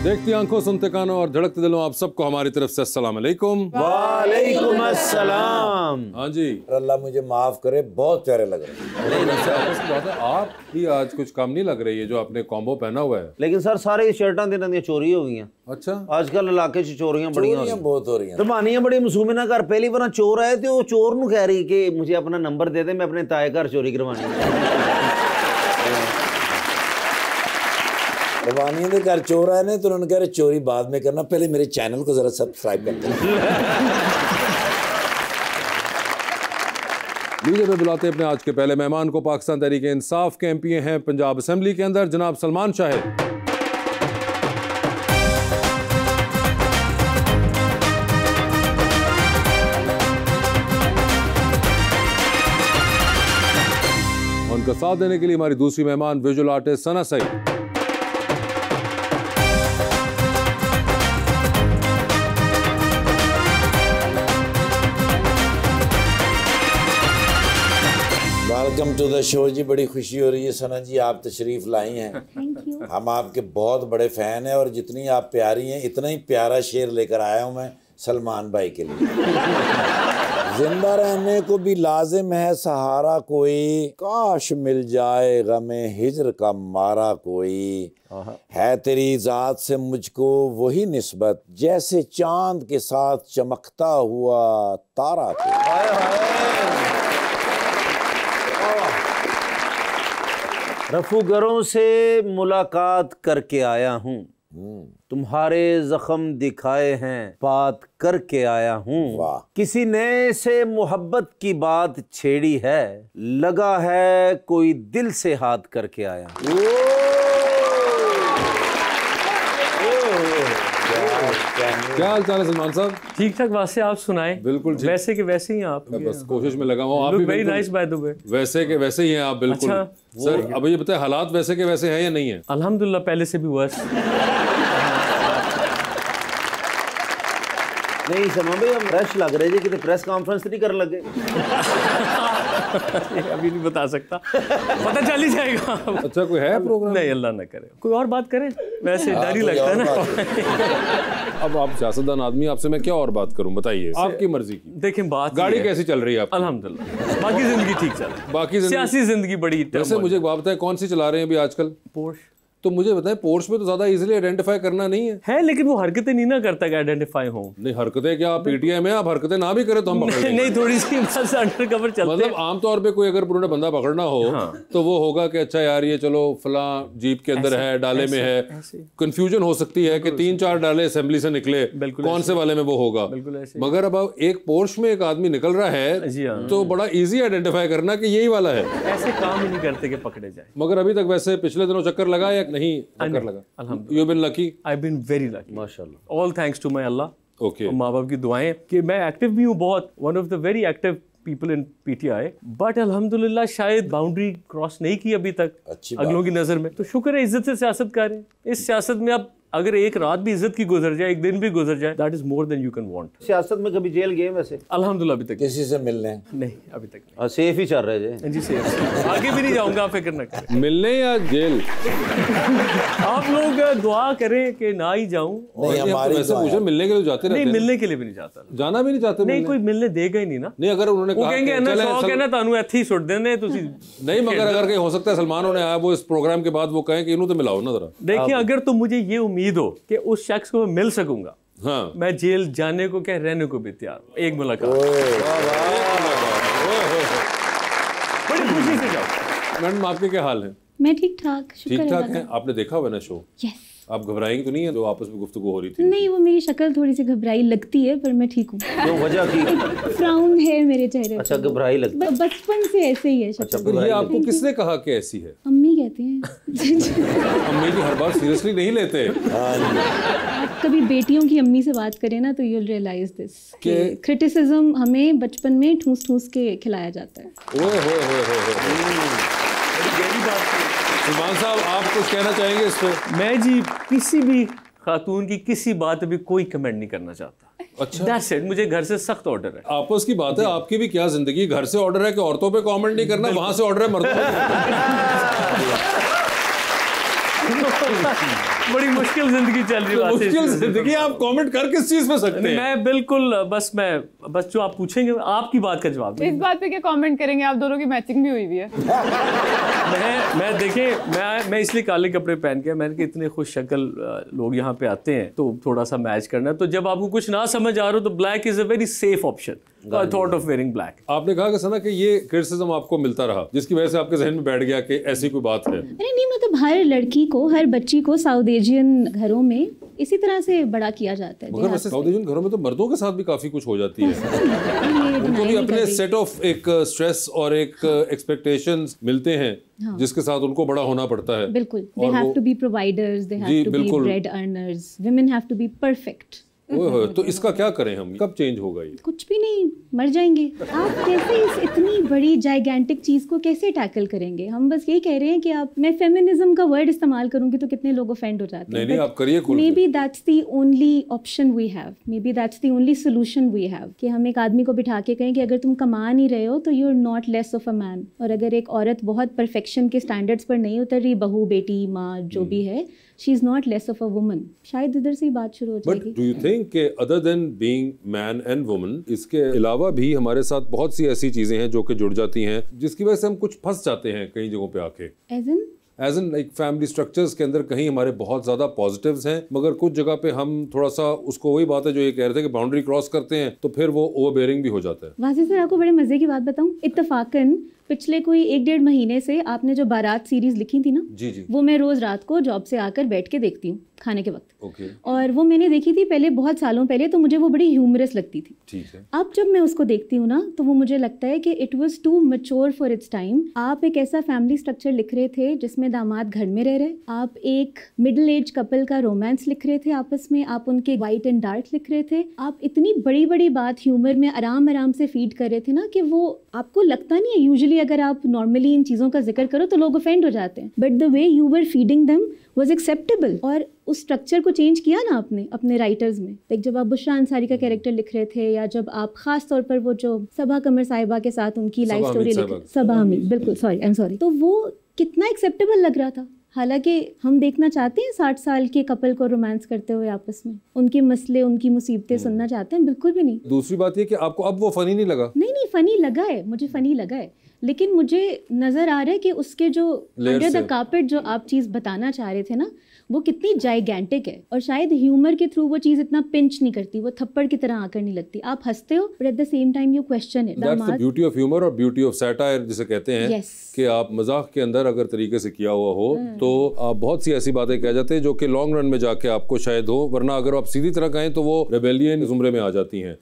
देखती आंखों, सुनते कानों और धड़कते दिलों, आप सबको हमारी तरफ से अस्सलाम वालेकुम। वालेकुम अस्सलाम। हाँ जी, अल्लाह मुझे माफ करे, बहुत प्यारे लग रहे हैं। नहीं वैसे आपस की बात है, आप भी आज कुछ कम नहीं लग रही है जो आपने कॉम्बो पहना हुआ है। लेकिन सर सारे शर्टां दिनां दी चोरी हो गई। अच्छा, आजकल इलाके च चोरियां बड़ियां हो रही बहुत हो रही हैं। रबानियां बड़ी मसूमे ना घर पहली बार चोर आए तो चोर नु कह रही कि मुझे अपना नंबर दे दे, मैं अपने ताए घर चोरी करवानी है। रबानियों के घर चोर आए ने तो उन्होंने कह रहे चोरी बाद में करना, पहले मेरे चैनल को जरा सब्सक्राइब कर दें। लीजिए पे बुलाते अपने आज के पहले मेहमान को, पाकिस्तान तहरीक इंसाफ के एमपी हैं पंजाब असेंबली के अंदर, जनाब सलमान शाहिद। उनका साथ देने के लिए हमारी दूसरी मेहमान visual artist Sana Saeed. Welcome to the show ji, बड़ी खुशी हो रही है सना जी आप तशरीफ लाई हैं। Thank you. हम आपके बहुत बड़े फैन हैं और जितनी आप प्यारी हैं इतना ही प्यारा शेर लेकर आया हूँ मैं सलमान भाई के लिए। जिंदा रहने को भी लाजिम है सहारा कोई, काश मिल जाए गमे हिज्र का मारा कोई, है तेरी जात से मुझको वही निस्बत जैसे चांद के साथ चमकता हुआ तारा कोई। रफूगरों से मुलाकात करके आया हूँ, तुम्हारे जख्म दिखाए हैं बात करके आया हूँ, किसी नए से मोहब्बत की बात छेड़ी है, लगा है कोई दिल से हाथ करके आया हूँ। क्या हाल चाल है सलमान साहब? ठीक ठाक, वासे आप सुनाएं। बिल्कुल ठीक। वैसे के वैसे ही हैं आप। मैं बस कोशिश में लगा हूँ। आप भी very nice by the way. वैसे के वैसे ही हैं आप, बिल्कुल। अच्छा, सर अब ये बताएं, हालात वैसे के वैसे हैं या नहीं है? अल्हम्दुलिल्लाह पहले से भी वर्स। नहीं समा भाई, हम फ्रेश लग रहे जी, कितने प्रेस कॉन्फ्रेंस नहीं कर लगे। अभी नहीं बता सकता, पता चल ही जाएगा। अच्छा, कोई है प्रोग्राम? नहीं, अल्लाह ना करे। कोई और बात करें, वैसे डर ही लगता है ना। अब आप सियासतदान आदमी, आपसे मैं क्या और बात करूं, बताइए, आपकी मर्जी की। देखें, बात गाड़ी कैसी चल रही है आप? अल्हम्दुलिल्लाह, बाकी जिंदगी ठीक चल रही है। बाकी सियासी जिंदगी बड़ी। वैसे मुझे एक बात बताएं, कौन सी चला रहे हैं अभी आजकल? पोर्श। तो मुझे बताएं, पोर्श में तो ज्यादा इजीली आइडेंटिफाई करना नहीं है, लेकिन वो हरकतें नहीं ना करता कि आइडेंटिफाई हो। नहीं, हरकतें क्या, आप पीटीआई में आप हरकतें ना भी करें तो हम पकड़ लेंगे। नहीं, थोड़ी सी बस अंडरकवर चलते हैं। मतलब आमतौर पे कोई अगर पुराना बंदा पकड़ना हो तो वो होगा कि अच्छा यार ये चलो फला जीप के अंदर है, डाले में है, कंफ्यूजन हो सकती है कि 3-4 डाले असेंबली से निकले, कौन से वाले में वो होगा। मगर अब एक पोर्श में एक आदमी निकल रहा है तो बड़ा इजी आइडेंटिफाई करना कि यही वाला है। ऐसे काम ही नहीं करते कि पकड़े जाए। मगर अभी तक वैसे पिछले दिनों चक्कर लगा या नहीं? चक्कर लगा। You've been lucky. I've been very lucky. माशाल्लाह। All thanks to my Allah. Okay. और माँ बाप की दुआएं कि मैं एक्टिव भी हूँ बहुत, one of the very active people in PTI. But अल्हम्दुलिल्लाह शायद बाउंड्री क्रॉस नहीं की अभी तक अगलों की नज़र में। तो शुक्र है, इज्जत से सियासत करें। इस सियासत में अब अगर एक रात भी इज्जत की गुजर जाए, एक दिन भी गुजर जाए, that is more than you can want. सियासत में कभी जेल गए वैसे? अल्हम्दुलिल्लाह अभी तक किसी से मिलने नहीं, अभी तक नहीं। सेफ ही चल रहे जी। जी सेफ, आगे भी नहीं जाऊंगा, आप फिक्र न करें। मिलने या जेल? आप लोग दुआ करें कि ना ही जाऊं। नहीं, हमारी वैसे मुझे मिलने के लिए जाते रहते नहीं, मिलने के लिए भी नहीं जाता, जाना भी नहीं चाहते। नहीं, कोई मिलने देगा ही नहीं ना। नहीं, अगर उन्होंने कहा कहेंगे ना शौक है ना तानू ऐथे ही सुट देने तुसी। नहीं, मगर अगर कहीं हो सकता है सलमान होने आया वो इस प्रोग्राम के बाद वो कहें कि इन्हों तो मिलाओ ना जरा। देखिए, अगर तो मुझे ये उम्मीद हो कि उस शख्स को मैं मिल सकूंगा, हाँ, मैं जेल जाने को क्या रहने को भी तैयार हूं। एक मुलाकात बड़ी खुशी से जाओ। मैडम आपके क्या हाल है? मैं ठीक ठाक, ठीक ठाक है। आपने देखा हुआ ना शो? यस। आप घबराएंगी तो नहीं है जो आपस में गुफ्तगू हो रही थी? नहीं, वो मेरी शक्ल थोड़ी सी घबराई लगती है, पर मैं ठीक हूँ। क्यों, वजह की? फ्राउन है मेरे चेहरे पे। अच्छा, घबराई लगती है। बचपन से ऐसे ही है शक्ल। तो ये आपको किसने कहा कि ऐसी है? अम्मी कहती हैं। अम्मी की हर बात सीरियसली नहीं लेते। आप कभी बेटियों की अम्मी से बात करें ना तो यू विल रियलाइज दिस कि क्रिटिसिज्म हमें बचपन में ठूस ठूस के खिलाया जाता है। ओए होए होए होए। सलमान साहब, आप कुछ कहना चाहेंगे इस पे? मैं जी किसी भी खातून की किसी बात पे कोई कमेंट नहीं करना चाहता। अच्छा, That's it, मुझे घर से सख्त ऑर्डर है। आपस की बात है, आपकी भी क्या जिंदगी, घर से ऑर्डर है कि औरतों पे कमेंट नहीं करना, वहां से ऑर्डर है मर्दों पे। बड़ी मुश्किल जिंदगी चल रही है। मुश्किल जिंदगी, आप कमेंट कर किस चीज में सकते हैं? मैं बिल्कुल बस जो आप पूछेंगे आपकी बात का जवाब। इस बात पे क्या कमेंट करेंगे, आप दोनों की मैचिंग भी हुई हुई है। मैं देखें, मैं इसलिए काले कपड़े पहन के, मैंने कि इतने खुश शक्ल लोग यहाँ पे आते हैं तो थोड़ा सा मैच करना, तो जब आपको कुछ ना समझ आ रहा हो तो black is a very safe option. I thought of wearing black. आपने कहा कि सना कि ये क्रिटिसिज्म आपको मिलता रहा जिसकी वजह से आपके जहन में बैठ गया कि ऐसी कोई बात है। अरे नहीं, मतलब हर लड़की को, हर बच्ची को साउथ एशियन घरों में इसी तरह से बड़ा किया जाता है। मगर वैसे साउथ एशियन घरों में तो मर्दों के साथ भी काफी कुछ हो जाती है। उनको भी अपने सेट ऑफ एक स्ट्रेस और एक एक्सपेक्टेशंस मिलते हैं जिसके साथ उनको बड़ा होना पड़ता है। बिल्कुल, they have to be providers, they have to be bread earners, women have to be perfect. तो इसका क्या करें हम? कब चेंज होगा ये? कुछ भी नहीं, मर जाएंगे। आप कैसे इस इतनी बड़ी जाइगेंटिक चीज को कैसे टैकल करेंगे? हम बस यही कह रहे हैं कि आप, मैं फेमिनिज्म का वर्ड इस्तेमाल करूंगी तो कितने लोग ऑफेंड हो जाते हैं। नहीं, आप करिए। Maybe that's the only option we have, maybe that's the only solution we have, कि हम एक आदमी को बिठा के कहें कि अगर तुम कमा नहीं रहे हो तो you are not less of a man. और अगर एक औरत बहुत परफेक्शन के स्टैंडर्ड्स पर नहीं उतर रही, बहू, बेटी, माँ, जो भी है, she is not less of a woman. शायद इधर से ही बात शुरू हो जाएगी। बट डू यू थिंक कि other than being man and woman, इसके अलावा भी हमारे साथ बहुत सी ऐसी चीजें हैं जो कि जुड़ जाती हैं जिसकी वजह से हम कुछ फंस जाते हैं कई जगहों पे आके? As in like family structures के अंदर कहीं हमारे बहुत ज्यादा पॉजिटिव्स हैं, मगर कुछ जगह पे हम थोड़ा सा उसको, वही बात है जो ये कह रहे थे कि बाउंड्री क्रॉस करते हैं तो फिर वो ओवरबेयरिंग भी हो जाता है। वासी सर, आपको बड़े मजे की बात बताऊं, इत्तेफाकन पिछले कोई 1-1.5 महीने से आपने जो बारात सीरीज लिखी थी ना, जी, वो मैं रोज रात को जॉब से आकर बैठ के देखती हूँ खाने के वक्त। और वो मैंने देखी थी पहले, बहुत सालों पहले, तो मुझे वो बड़ी ह्यूमरस लगती थी। ठीक है। अब जब मैं उसको देखती हूँ ना तो वो मुझे लगता है कि it was too mature for its time. आप एक ऐसा फैमिली स्ट्रक्चर लिख रहे थे जिसमें दामाद घर में रह रहे, आप एक मिडिल एज कपल का रोमांस लिख रहे थे आपस में, आप उनके वाइट एंड डार्क लिख रहे थे, आप इतनी बड़ी बड़ी बात ह्यूमर में आराम आराम से फीड कर रहे थे ना कि वो आपको लगता नहीं है, यूजुअली अगर आप नॉर्मली इन चीज़ों का जिक्र करो तो लोग ऑफेंड हो जाते हैं, but the way you were feeding them was acceptable. और उस स्ट्रक्चर को चेंज किया ना आपने अपने राइटर्स में। लाइक जब आप बुशरा अंसारी का कैरेक्टर लिख रहे थे, या जब आप खास तौर पर वो जो सबा कमर साहिबा के साथ उनकी लाइफ स्टोरी लिख, सबा हमीद, बिल्कुल, सॉरी, आई एम सॉरी, तो वो कितना एक्सेप्टेबल लग रहा था। हालांकि हम देखना चाहते हैं 60 साल के कपल को रोमांस करते हुए आपस में, उनके मसले, उनकी मुसीबतें सुनना चाहते हैं, बिल्कुल भी नहीं। दूसरी बात ये कि आपको अब वो फनी नहीं लगा? नहीं, फनी लगा है, मुझे फनी लगा है, लेकिन मुझे नजर आ रहा है कि उसके जो अंडर द कार्पेट जो आप चीज़ बताना चाह रहे थे ना, वो कितनी जाइगेंटिक है, और शायद ह्यूमर के थ्रू वो चीज़ इतना पिंच नहीं करती, वो थप्पड़ की तरह आकर नहीं लगती। आप हंसते हो but at the same time you question it. That's the beauty of humour और ब्यूटी ऑफ सैटायर जिसे कहते हैं। yes. कि आप मजाक के अंदर अगर तरीके से किया हुआ हो तो आप बहुत सी ऐसी बातें कह जाते हैं जो कि लॉन्ग रन में जाके आपको शायद हो, वरना अगर आप सीधी तरह कहें तो वो रेबेलियन जुमरे में आ जाती हैं।